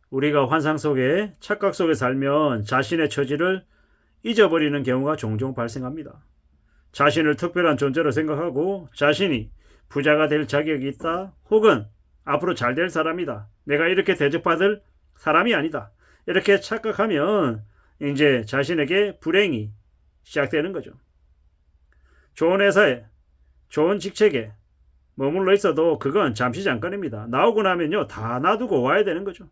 우리가 환상 속에 착각 속에 살면 자신의 처지를 잊어버리는 경우가 종종 발생합니다. 자신을 특별한 존재로 생각하고 자신이 부자가 될 자격이 있다, 혹은 앞으로 잘 될 사람이다, 내가 이렇게 대접받을 사람이 아니다, 이렇게 착각하면 이제 자신에게 불행이 시작되는 거죠. 좋은 회사에, 좋은 직책에 머물러 있어도 그건 잠시 잠깐입니다. 나오고 나면요, 다 놔두고 와야 되는 거죠.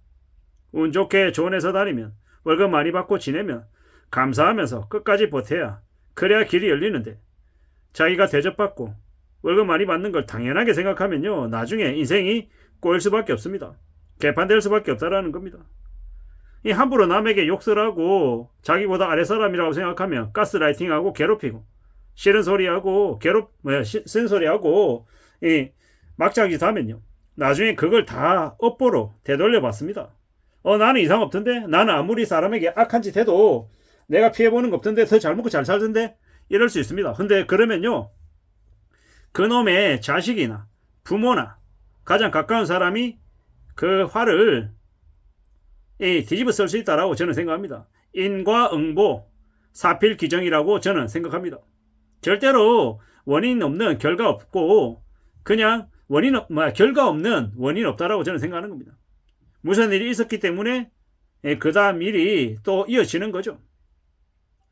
운 좋게 좋은 회사 다니면, 월급 많이 받고 지내면 감사하면서 끝까지 버텨야, 그래야 길이 열리는데, 자기가 대접받고 월급 많이 받는 걸 당연하게 생각하면요, 나중에 인생이 꼬일 수밖에 없습니다. 개판될 수밖에 없다라는 겁니다. 이 함부로 남에게 욕설 하고 자기보다 아래 사람이라고 생각하면 가스라이팅하고 괴롭히고, 싫은 소리하고 쓴 소리하고 막장짓 하면요, 나중에 그걸 다 업보로 되돌려 받습니다. 나는 이상 없던데, 나는 아무리 사람에게 악한 짓 해도 내가 피해보는 거 없던데, 더 잘 먹고 잘 살던데, 이럴 수 있습니다. 근데 그러면요, 그놈의 자식이나 부모나 가장 가까운 사람이 그 화를 뒤집어 쓸 수 있다라고 저는 생각합니다. 인과응보, 사필귀정이라고 저는 생각합니다. 절대로 원인 없는 결과 없고, 그냥 결과 없는 원인 없다라고 저는 생각하는 겁니다. 무슨 일이 있었기 때문에 그 다음 일이 또 이어지는 거죠.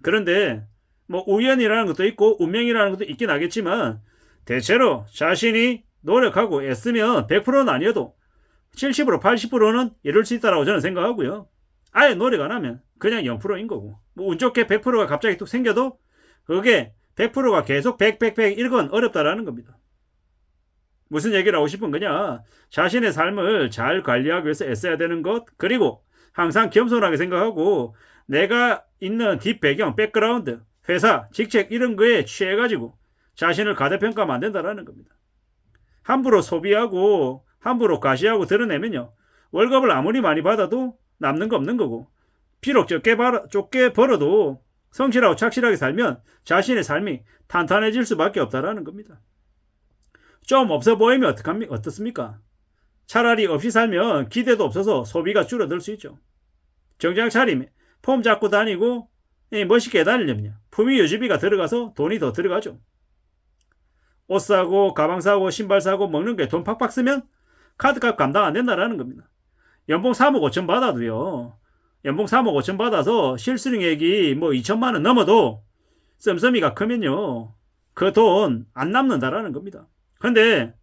그런데 우연이라는 것도 있고 운명이라는 것도 있긴 하겠지만, 대체로 자신이 노력하고 애쓰면 100%는 아니어도 70% 80%는 이룰 수 있다고 저는 생각하고요. 아예 노력 안 하면 그냥 0%인 거고, 운 좋게 100%가 갑자기 뚝 생겨도 그게 100%가 계속 100 이건 어렵다라는 겁니다. 무슨 얘기를 하고 싶은 거냐, 자신의 삶을 잘 관리하기 위해서 애써야 되는 것, 그리고 항상 겸손하게 생각하고 내가 있는 뒷배경, 백그라운드, 회사, 직책 이런 거에 취해가지고 자신을 가대평가하면 안 된다라는 겁니다. 함부로 소비하고 함부로 과시하고 드러내면요, 월급을 아무리 많이 받아도 남는 거 없는 거고, 비록 적게 벌어도 성실하고 착실하게 살면 자신의 삶이 탄탄해질 수밖에 없다라는 겁니다. 좀 없어 보이면 어떻습니까? 차라리 없이 살면 기대도 없어서 소비가 줄어들 수 있죠. 정장 차림에 폼 잡고 다니고 멋있게 다니려면 품위 유지비가 들어가서 돈이 더 들어가죠. 옷 사고 가방 사고 신발 사고 먹는 게 돈 팍팍 쓰면 카드값 감당 안 된다라는 겁니다. 연봉 3억 5천 받아도요, 연봉 3억 5천 받아서 실수령액이 2천만 원 넘어도 씀씀이가 크면요, 그 돈 안 남는다라는 겁니다. 근데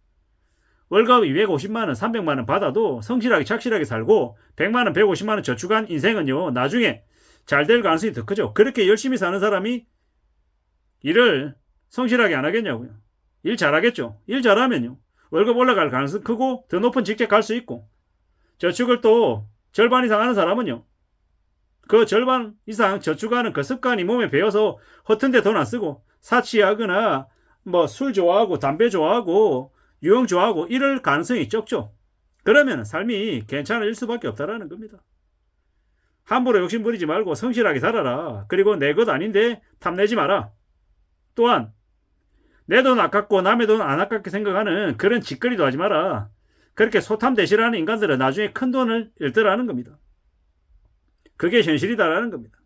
월급 250만 원 300만 원 받아도 성실하게 착실하게 살고 100만 원 150만 원 저축한 인생은요, 나중에 잘 될 가능성이 더 크죠. 그렇게 열심히 사는 사람이 일을 성실하게 안 하겠냐고요. 일 잘하겠죠. 일 잘하면요, 월급 올라갈 가능성이 크고 더 높은 직책 갈 수 있고, 저축을 또 절반 이상 하는 사람은요, 그 절반 이상 저축하는 그 습관이 몸에 배어서 허튼 데 돈 안 쓰고 사치하거나 술 좋아하고 담배 좋아하고 유흥 좋아하고 이럴 가능성이 적죠. 그러면 삶이 괜찮아질 수밖에 없다라는 겁니다. 함부로 욕심 부리지 말고 성실하게 살아라. 그리고 내 것 아닌데 탐내지 마라. 또한 내 돈 아깝고 남의 돈 안 아깝게 생각하는 그런 짓거리도 하지 마라. 그렇게 소탐대실하는 인간들은 나중에 큰 돈을 잃더라는 겁니다. 그게 현실이다라는 겁니다.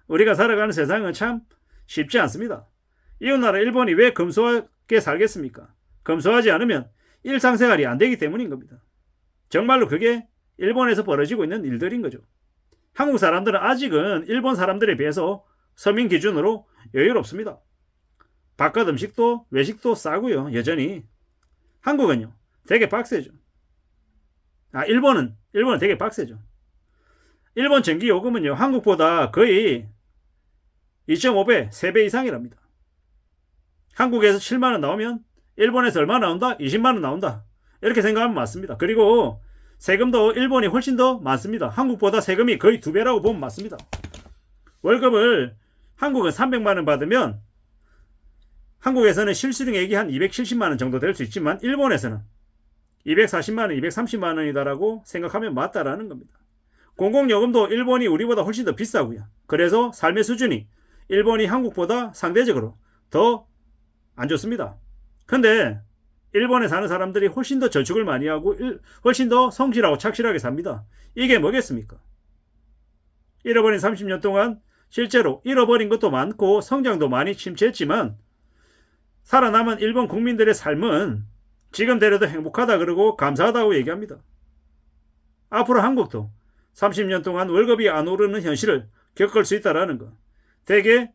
우리가 살아가는 세상은 참 쉽지 않습니다. 이웃나라 일본이 왜 검소하게 살겠습니까? 검소하지 않으면 일상생활이 안 되기 때문인 겁니다. 정말로 그게 일본에서 벌어지고 있는 일들인 거죠. 한국 사람들은 아직은 일본 사람들에 비해서 서민 기준으로 여유롭습니다. 바깥 음식도 외식도 싸고요, 여전히. 한국은요, 되게 빡세죠. 일본은 되게 빡세죠. 일본 전기요금은요, 한국보다 거의 2.5배, 3배 이상이랍니다. 한국에서 7만원 나오면 일본에서 얼마 나온다? 20만원 나온다. 이렇게 생각하면 맞습니다. 그리고 세금도 일본이 훨씬 더 많습니다. 한국보다 세금이 거의 2배라고 보면 맞습니다. 월급을 한국은 300만원 받으면 한국에서는 실수령액이 한 270만원 정도 될 수 있지만 일본에서는 240만원, 230만원이다라고 생각하면 맞다라는 겁니다. 공공요금도 일본이 우리보다 훨씬 더 비싸고요. 그래서 삶의 수준이 일본이 한국보다 상대적으로 더 안 좋습니다. 근데 일본에 사는 사람들이 훨씬 더 저축을 많이 하고 훨씬 더 성실하고 착실하게 삽니다. 이게 뭐겠습니까? 잃어버린 30년 동안 실제로 잃어버린 것도 많고 성장도 많이 침체했지만 살아남은 일본 국민들의 삶은 지금대로도 행복하다 그러고 감사하다고 얘기합니다. 앞으로 한국도 30년 동안 월급이 안 오르는 현실을 겪을 수 있다는 것. 대개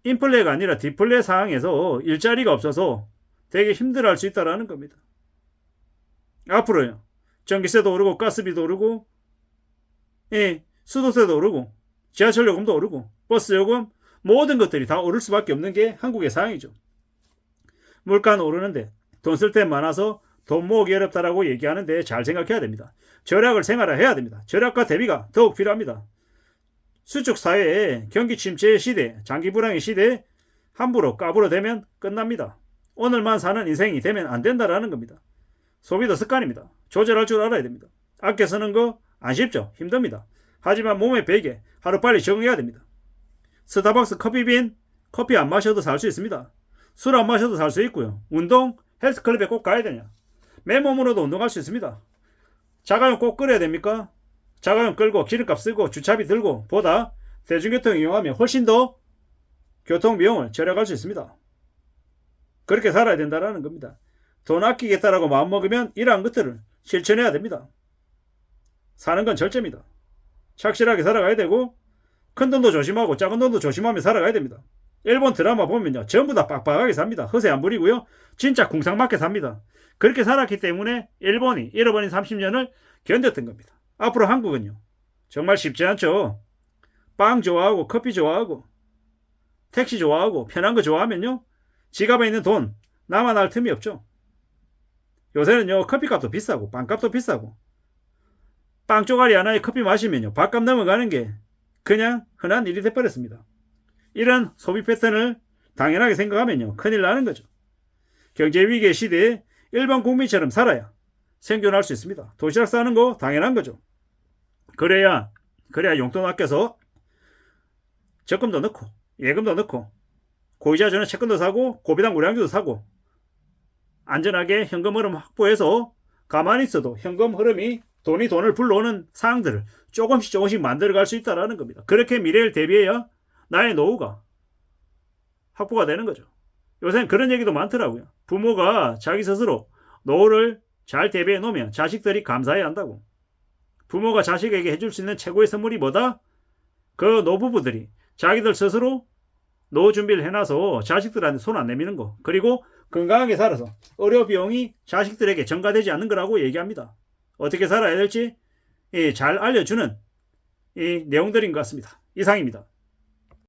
인플레가 아니라 디플레 상황에서 일자리가 없어서 되게 힘들어할 수 있다는 겁니다. 앞으로요. 전기세도 오르고 가스비도 오르고 수도세도 오르고 지하철 요금도 오르고 버스 요금 모든 것들이 다 오를 수밖에 없는 게 한국의 상황이죠. 물가는 오르는데 돈 쓸 때 많아서 돈 모으기 어렵다라고 얘기하는데 잘 생각해야 됩니다. 절약을 생활화해야 됩니다. 절약과 대비가 더욱 필요합니다. 수축 사회에 경기 침체의 시대, 장기 불황의 시대에 함부로 까불어대면 끝납니다. 오늘만 사는 인생이 되면 안 된다라는 겁니다. 소비도 습관입니다. 조절할 줄 알아야 됩니다. 아껴 쓰는 거 안 쉽죠. 힘듭니다. 하지만 몸의 베개 하루빨리 적응해야 됩니다. 스타벅스 커피빈 커피 안 마셔도 살 수 있습니다. 술 안 마셔도 살 수 있고요. 운동 헬스클럽에 꼭 가야 되냐? 맨몸으로도 운동할 수 있습니다. 자가용 꼭 끌어야 됩니까? 자가용 끌고 기름값 쓰고 주차비 들고 보다 대중교통 이용하면 훨씬 더 교통비용을 절약할 수 있습니다. 그렇게 살아야 된다는 겁니다. 돈 아끼겠다라고 마음먹으면 이러한 것들을 실천해야 됩니다. 사는 건 절제입니다. 착실하게 살아가야 되고 큰 돈도 조심하고 작은 돈도 조심하며 살아가야 됩니다. 일본 드라마 보면요. 전부 다 빡빡하게 삽니다. 허세 안 부리고요. 진짜 궁상맞게 삽니다. 그렇게 살았기 때문에 일본이 잃어버린 30년을 견뎠던 겁니다. 앞으로 한국은요. 정말 쉽지 않죠. 빵 좋아하고 커피 좋아하고 택시 좋아하고 편한 거 좋아하면요. 지갑에 있는 돈 나만 할 틈이 없죠. 요새는요. 커피값도 비싸고 빵값도 비싸고 빵 쪼가리 하나에 커피 마시면요. 밥값 넘어가는 게 그냥 흔한 일이 돼버렸습니다. 이런 소비 패턴을 당연하게 생각하면요. 큰일 나는 거죠. 경제위기의 시대에 일반 국민처럼 살아야 생존할 수 있습니다. 도시락 싸는 거 당연한 거죠. 그래야 용돈 아껴서 적금도 넣고 예금도 넣고 고이자 주는 채권도 사고 고비당 우량주도 사고 안전하게 현금 흐름 확보해서 가만히 있어도 현금 흐름이 돈을 불러오는 상황들을 조금씩 만들어갈 수 있다는 겁니다. 그렇게 미래를 대비해야 나의 노후가 확보가 되는 거죠. 요새는 그런 얘기도 많더라고요. 부모가 자기 스스로 노후를 잘 대비해 놓으면 자식들이 감사해야 한다고. 부모가 자식에게 해줄 수 있는 최고의 선물이 뭐다? 그 노부부들이 자기들 스스로 노후 준비를 해놔서 자식들한테 손 안 내미는 거. 그리고 건강하게 살아서 의료 비용이 자식들에게 전가되지 않는 거라고 얘기합니다. 어떻게 살아야 될지 잘 알려주는 이 내용들인 것 같습니다. 이상입니다.